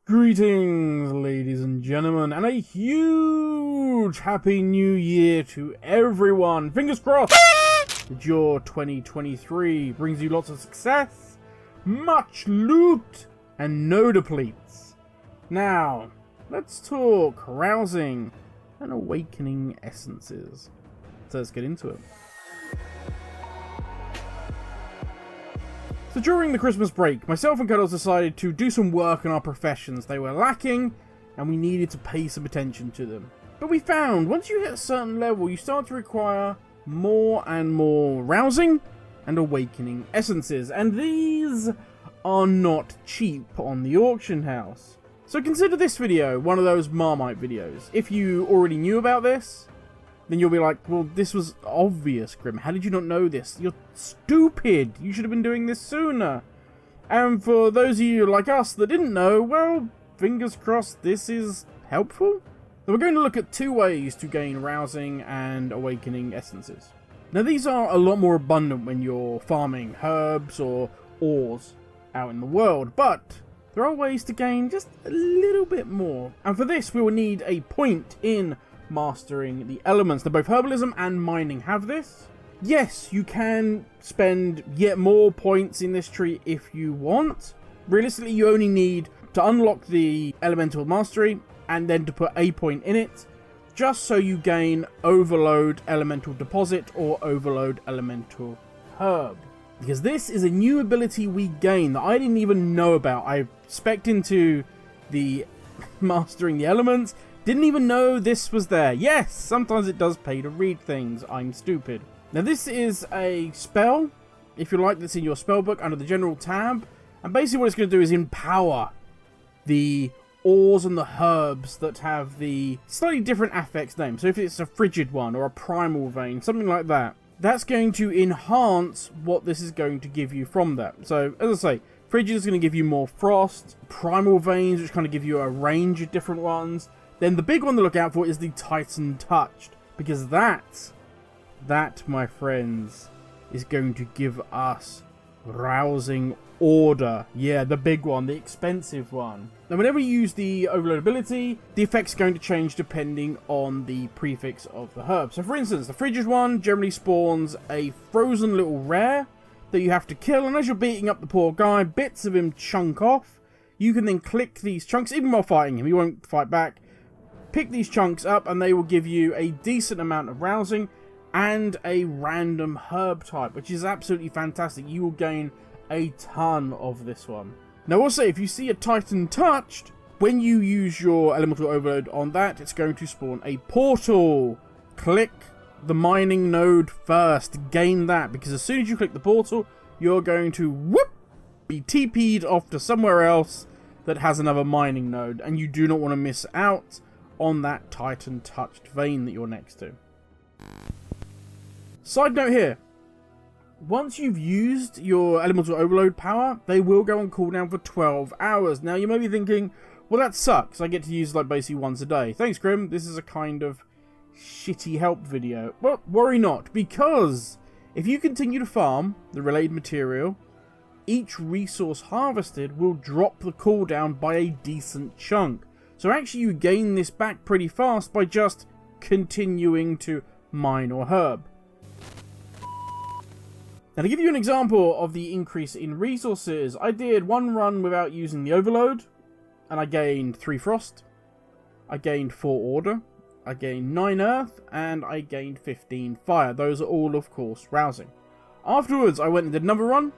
Greetings, ladies and gentlemen, and a huge happy new year to everyone. Fingers crossed that your 2023 brings you lots of success, much loot, and no depletes. Now, let's talk rousing and awakening essences. So let's get into it. So during the Christmas break, myself and Cuddles decided to do some work on our professions. They were lacking, and we needed to pay some attention to them. But we found, once you hit a certain level, you start to require more and more rousing and awakening essences. And these are not cheap on the auction house. So consider this video one of those Marmite videos. If you already knew about this, then you'll be like, well, this was obvious, Grim. How did you not know this? You're stupid. You should have been doing this sooner. And for those of you like us that didn't know, well, fingers crossed this is helpful. So we're going to look at two ways to gain rousing and awakening essences. Now, these are a lot more abundant when you're farming herbs or ores out in the world, but there are ways to gain just a little bit more. And for this, we will need a point in mastering the elements. Now, both herbalism and mining have this. Yes, you can spend yet more points in this tree if you want. Realistically, you only need to unlock the elemental mastery and then to put a point in it, just so you gain overload elemental deposit or overload elemental herb. Because this is a new ability we gain that I didn't even know about. I specced into the mastering the elements, didn't even know this was there. Yes, sometimes it does pay to read things. I'm stupid. Now, this is a spell, if you like, that's in your spellbook under the general tab. And basically what it's going to do is empower the ores and the herbs that have the slightly different affix name. So if it's a frigid one or a primal vein, something like that, that's going to enhance what this is going to give you from that. So, as I say, frigid is going to give you more frost, primal veins, which kind of give you a range of different ones. Then the big one to look out for is the Titan Touched, because that, my friends, is going to give us Rousing Order. Yeah, the big one, the expensive one. Now, whenever you use the overload ability, the effect's going to change depending on the prefix of the herb. So, for instance, the frigid one generally spawns a frozen little rare that you have to kill, and as you're beating up the poor guy, bits of him chunk off. You can then click these chunks, even while fighting him, he won't fight back. Pick these chunks up and they will give you a decent amount of rousing and a random herb type, which is absolutely fantastic. You will gain a ton of this one. Now, also, if you see a Titan Touched, when you use your elemental overload on that, it's going to spawn a portal. Click the mining node first, gain that, because as soon as you click the portal, you're going to be TP'd off to somewhere else that has another mining node, and you do not want to miss out on that Titan Touched vein that you're next to. Side note here, once you've used your elemental overload power, they will go on cooldown for 12 hours. Now, you may be thinking, well, that sucks. I get to use like basically once a day. Thanks, Grim. This is a kind of shitty help video. Well, worry not, because if you continue to farm the related material, each resource harvested will drop the cooldown by a decent chunk. So actually you gain this back pretty fast by just continuing to mine or herb. Now, to give you an example of the increase in resources, I did one run without using the overload, and I gained 3 frost, I gained 4 order, I gained 9 earth, and I gained 15 fire. Those are all, of course, rousing. Afterwards, I went and did another run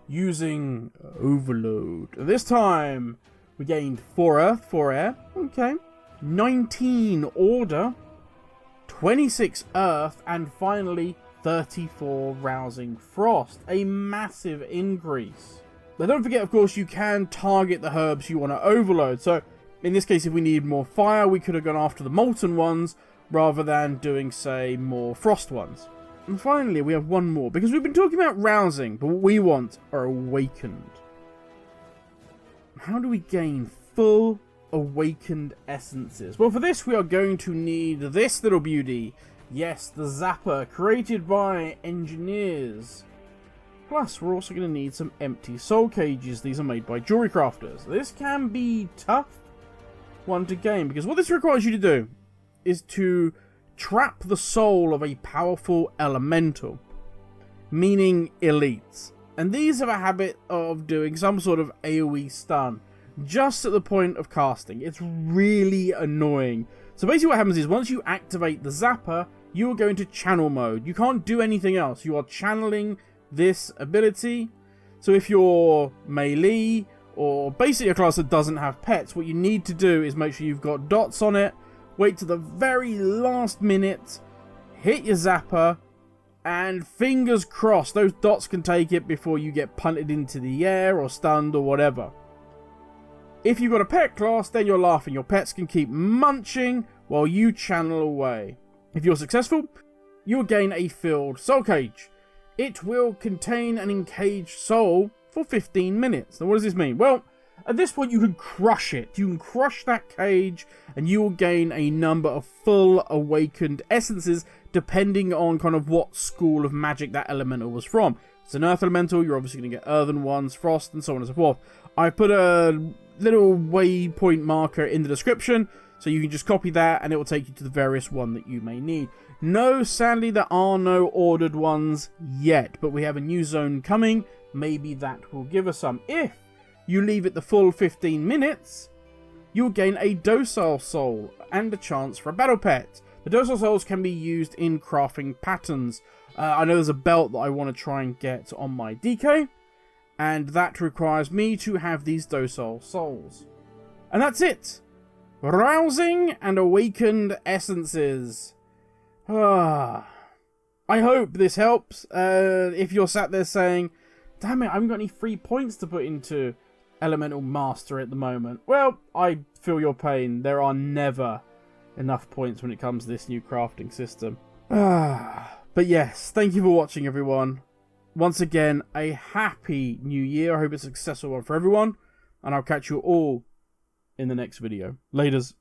using overload. This time, we gained 4 earth, 4 air, okay, 19 order, 26 earth, and finally 34 rousing frost. A massive increase. Now, don't forget, of course, you can target the herbs you want to overload. So, in this case, if we need more fire, we could have gone after the molten ones rather than doing, say, more frost ones. And finally, we have one more, because we've been talking about rousing, but what we want are awakened. How do we gain full awakened essences? Well, for this, we are going to need this little beauty. Yes, the Zapper, created by engineers. Plus, we're also going to need some empty soul cages. These are made by jewelry crafters. This can be tough one to gain. Because what this requires you to do is to trap the soul of a powerful elemental, meaning elites. And these have a habit of doing some sort of AoE stun just at the point of casting. It's really annoying. So basically what happens is once you activate the zapper, you will go into channel mode. You can't do anything else. You are channeling this ability. So if you're melee or basically a class that doesn't have pets, what you need to do is make sure you've got dots on it, wait to the very last minute, hit your zapper, and fingers crossed those dots can take it before you get punted into the air or stunned or whatever. If you've got a pet class, then you're laughing. Your pets can keep munching while you channel away. If you're successful, you'll gain a filled soul cage. It will contain an encaged soul for 15 minutes. Now what does this mean? Well, at this point you can crush it. You can crush that cage and you will gain a number of full awakened essences depending on kind of what school of magic that elemental was from. If it's an earth elemental, you're obviously going to get earthen ones, frost, and so on and so forth. I put a little waypoint marker in the description, so you can just copy that and it will take you to the various one that you may need. No, sadly there are no ordered ones yet, but we have a new zone coming. Maybe that will give us some. If you leave it the full 15 minutes, you'll gain a docile soul and a chance for a battle pet. The docile souls can be used in crafting patterns. I know there's a belt that I want to try and get on my DK, and that requires me to have these docile souls. And that's it. Rousing and awakened essences. I hope this helps. If you're sat there saying, damn it, I haven't got any free points to put into Elemental Master at the moment. Well, I feel your pain. There are never enough points when it comes to this new crafting system. But yes, thank you for watching, everyone. Once again, a happy new year. I hope it's a successful one for everyone. And I'll catch you all in the next video. Laters.